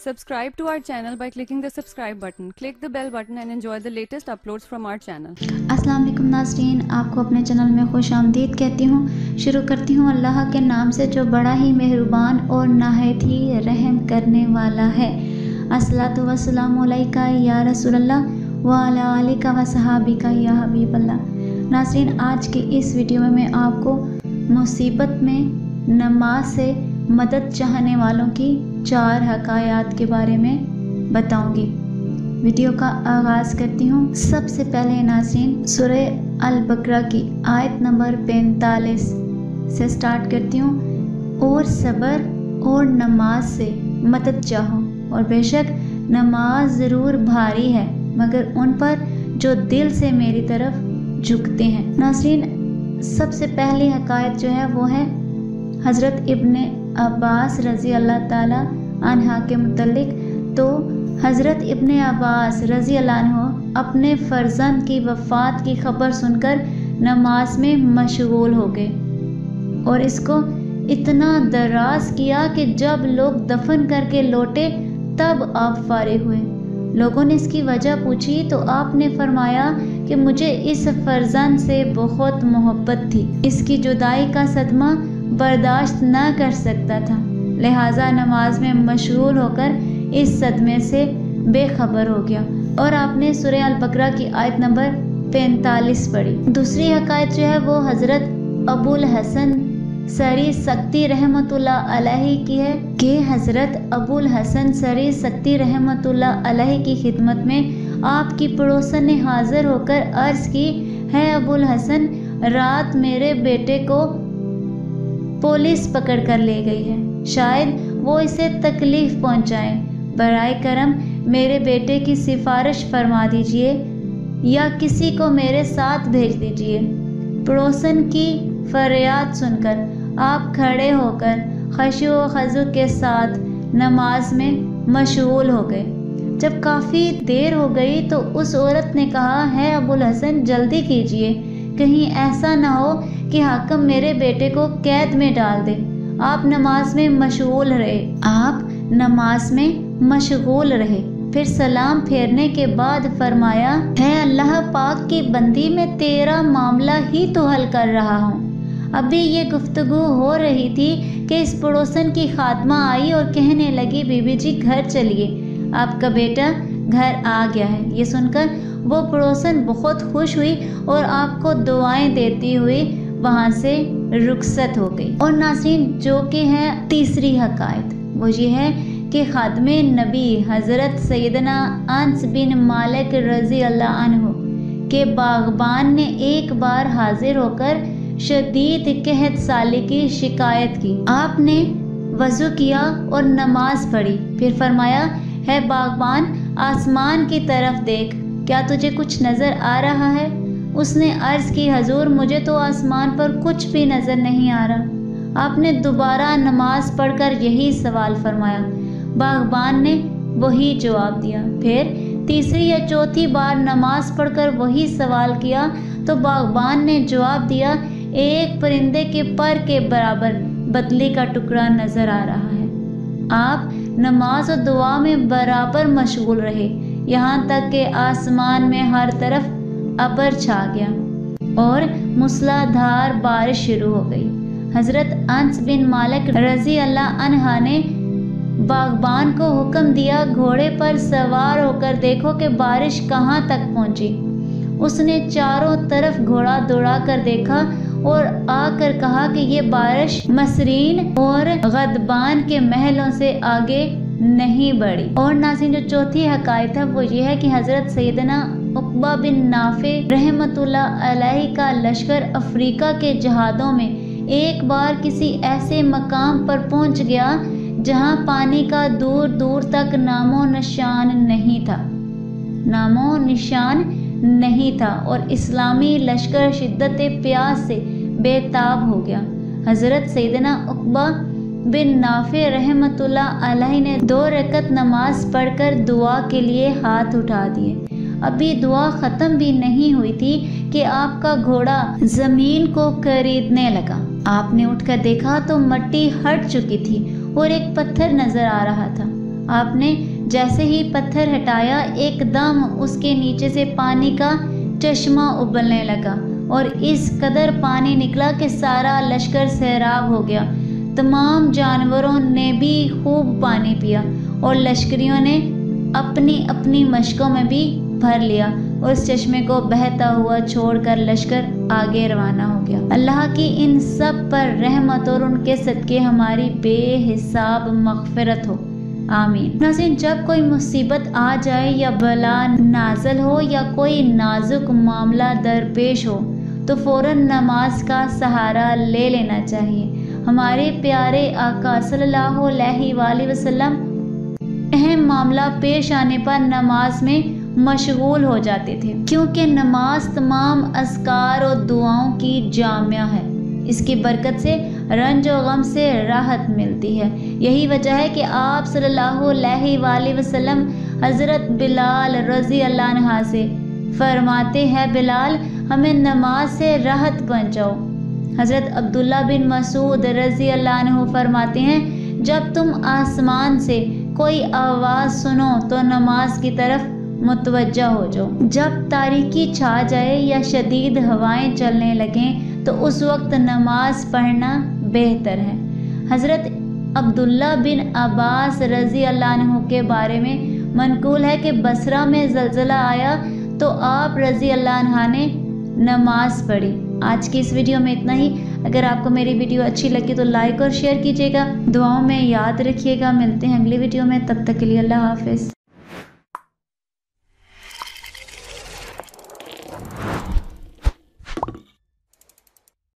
Subscribe to our channel by clicking the subscribe button. Click the bell button and enjoy the latest uploads from our channel. अस्सलाम वालेकुम नाज़रीन, आपको अपने channel में खुश आमदीद कहती हूँ। शुरू करती हूँ अल्लाह के नाम से जो बड़ा ही मेहरबान और नहायत ही रहम करने वाला है। अस्सलातु वस्सलामु अलैका या रसूलल्लाह व अला आलिका व सहाबिका या हबीबल्लाह। नाज़रीन, आज के इस वीडियो में मैं आपको मुसीबत में नमाज से मदद चाहने वालों की 4 हकायात के बारे में बताऊंगी। वीडियो का आगाज़ करती हूँ। सबसे पहले नाज़रीन, सूरह अल बकरा की आयत नंबर 45 से स्टार्ट करती हूँ। और सब्र और नमाज से मदद चाहो, और बेशक नमाज ज़रूर भारी है मगर उन पर जो दिल से मेरी तरफ झुकते हैं। नाज़रीन, सबसे पहली हकायत जो है वो है हज़रत इब्ने अब्बास रज़ी अल्लाह ताला अन्हा के मुतल्लिक। तो हज़रत इब्ने अब्बास रज़ी अल्लाह अन्हु अपने फ़र्जंद की वफ़ात की ख़बर सुनकर नमाज में मशगूल हो गए और इसको इतना दराज किया कि जब लोग दफन करके लौटे तब आप फारिग हुए। लोगों ने इसकी वजह पूछी तो आपने फरमाया कि मुझे इस फ़र्जंद से बहुत मोहब्बत थी, इसकी जुदाई का सदमा बर्दाश्त न कर सकता था, लिहाजा नमाज में मशगूल होकर इस सदमे से बेखबर हो गया। और आपने सूरह अल बकरा की आयत नंबर 45 पढ़ी। दूसरी हकायत जो है वो हज़रत अबुल हसन सरी सक्ती रहमतुल्लाह अलैहि की है कि हज़रत अबुल हसन सरी सक्ती रहमतुल्लाह अलैहि की खिदमत में आपकी पड़ोसन ने हाजिर होकर अर्ज़ की, है अबुल हसन, रात मेरे बेटे को पुलिस पकड़ कर ले गई है, शायद वो इसे तकलीफ़ पहुंचाए। बराए करम मेरे बेटे की सिफारिश फरमा दीजिए या किसी को मेरे साथ भेज दीजिए। पड़ोसन की फरियाद सुनकर आप खड़े होकर खशू व खज़ू के साथ नमाज में मशगूल हो गए। जब काफ़ी देर हो गई तो उस औरत ने कहा, है अबुल हसन, जल्दी कीजिए, कहीं ऐसा ना हो कि हाकिम मेरे बेटे को कैद में डाल दे। आप नमाज में मशगूल रहे। फिर सलाम फेरने के बाद फरमाया, है अल्लाह पाक की बंदी, मैं तेरा मामला ही तो हल कर रहा हूँ। अभी ये गुफ्तगू हो रही थी कि इस पड़ोसन की खात्मा आई और कहने लगी, बीबी जी घर चलिए, आपका बेटा घर आ गया है। ये सुनकर वो पड़ोसन बहुत खुश हुई और आपको दुआएं देती हुई वहाँ से रुखसत हो गई। और नाज़रीन, जो कि है तीसरी हकायत, वो ये है कि खादमे नबी हज़रत सैयदना अनस बिन मालिक रज़ी अल्लाह अन्हु के बागबान ने एक बार हाजिर होकर शदीद कहत साली की शिकायत की। आपने वज़ू किया और नमाज पढ़ी, फिर फरमाया, है बागबान, आसमान की तरफ देख, क्या तुझे कुछ नज़र आ रहा है? उसने अर्ज़ की, हजूर, मुझे तो आसमान पर कुछ भी नज़र नहीं आ रहा। आपने दोबारा नमाज पढ़कर यही सवाल फरमाया। बागबान ने वही जवाब दिया। फिर तीसरी या चौथी बार नमाज पढ़कर वही सवाल किया तो बागबान ने जवाब दिया, एक परिंदे के पर के बराबर बदली का टुकड़ा नज़र आ रहा है। आप नमाज और दुआ में बराबर मशगूल रहे, यहाँ तक कि आसमान में हर तरफ अबर छा गया और मूसलाधार बारिश शुरू हो गई। हज़रत अनस बिन मालिक रज़ी अल्लाह अन्हा ने बागबान को हुक्म दिया, घोड़े पर सवार होकर देखो कि बारिश कहाँ तक पहुँची। उसने चारों तरफ घोड़ा दौड़ा कर देखा और आकर कहा कि ये बारिश मसरीन और गदबान के महलों से आगे नहीं बढ़ी। और नाज़रीन, जो चौथी हकायत है वो ये है कि हज़रत सैयदना उक़बा बिन नाफ़े रहमतुल्लाह अलैहि का लश्कर अफ्रीका के जहादों में एक बार किसी ऐसे मकाम पर पहुंच गया जहां पानी का दूर दूर तक नामो निशान नहीं था और इस्लामी लश्कर शिद्दत प्यास से बेताब हो गया। हज़रत सैयदना उक़बा बिन नाफ़े रहमतुल्लाह अलैहि ने 2 रकत नमाज पढ़कर दुआ के लिए हाथ उठा दिए। अभी दुआ ख़त्म भी नहीं हुई थी कि आपका घोड़ा ज़मीन को खरीदने लगा। आपने उठकर देखा तो मिट्टी हट चुकी थी और एक पत्थर नज़र आ रहा था। آپ نے جیسے ہی پتھر ہٹایا एकदम اس کے نیچے سے پانی کا چشمہ ابلنے لگا اور اس قدر پانی نکلا کہ سارا لشکر سیراب ہو گیا۔ تمام جانوروں نے بھی خوب پانی پیا اور لشکریوں نے اپنی اپنی مشکوں میں بھی بھر لیا اور اس چشمے کو بہتا ہوا چھوڑ کر لشکر آگے روانہ ہو گیا۔ اللہ کی ان سب پر رحمت اور ان کے صدقے ہماری بے حساب مغفرت ہو، آمین۔ ناظرین، جب کوئی مصیبت آ جائے یا بلا نازل ہو یا کوئی نازک معاملہ درپیش ہو تو فوراً نماز کا سہارا لے لینا چاہیے۔ ہمارے پیارے آقا صلی اللہ علیہ وآلہ وسلم اہم معاملہ پیش آنے پر نماز میں مشغول ہو جاتے تھے، کیونکہ نماز تمام اذکار اور دعاؤں کی جامعہ ہے۔ اس کی برکت سے رنج و غم سے راحت ملتی ہے۔ یہی وجہ ہے کہ آپ صلی اللہ علیہ وآلہ وسلم حضرت بلال رضی اللہ عنہ سے فرماتے ہیں، بلال ہمیں نماز سے راحت پہنچاؤ۔ حضرت عبداللہ بن مسعود رضی اللہ عنہ فرماتے ہیں، جب تم آسمان سے کوئی آواز سنو تو نماز کی طرف متوجہ ہو جاؤ۔ جب تاریکی چھا جائے یا شدید ہوائیں چلنے لگیں تو اس وقت نماز پڑھنا بہتر ہے۔ حضرت عبداللہ بن عباس رضی اللہ عنہ کے بارے میں منقول ہے کہ بصرہ میں زلزلہ آیا تو آپ رضی اللہ عنہ نے نماز پڑھی۔ آج کی اس ویڈیو میں اتنا ہی۔ اگر آپ کو میری ویڈیو اچھی لگی تو لائک اور شیئر کیجیے گا، دعاؤں میں یاد رکھیے گا۔ ملتے ہیں اگلی ویڈیو میں، تب تک کے لیے اللہ حافظ۔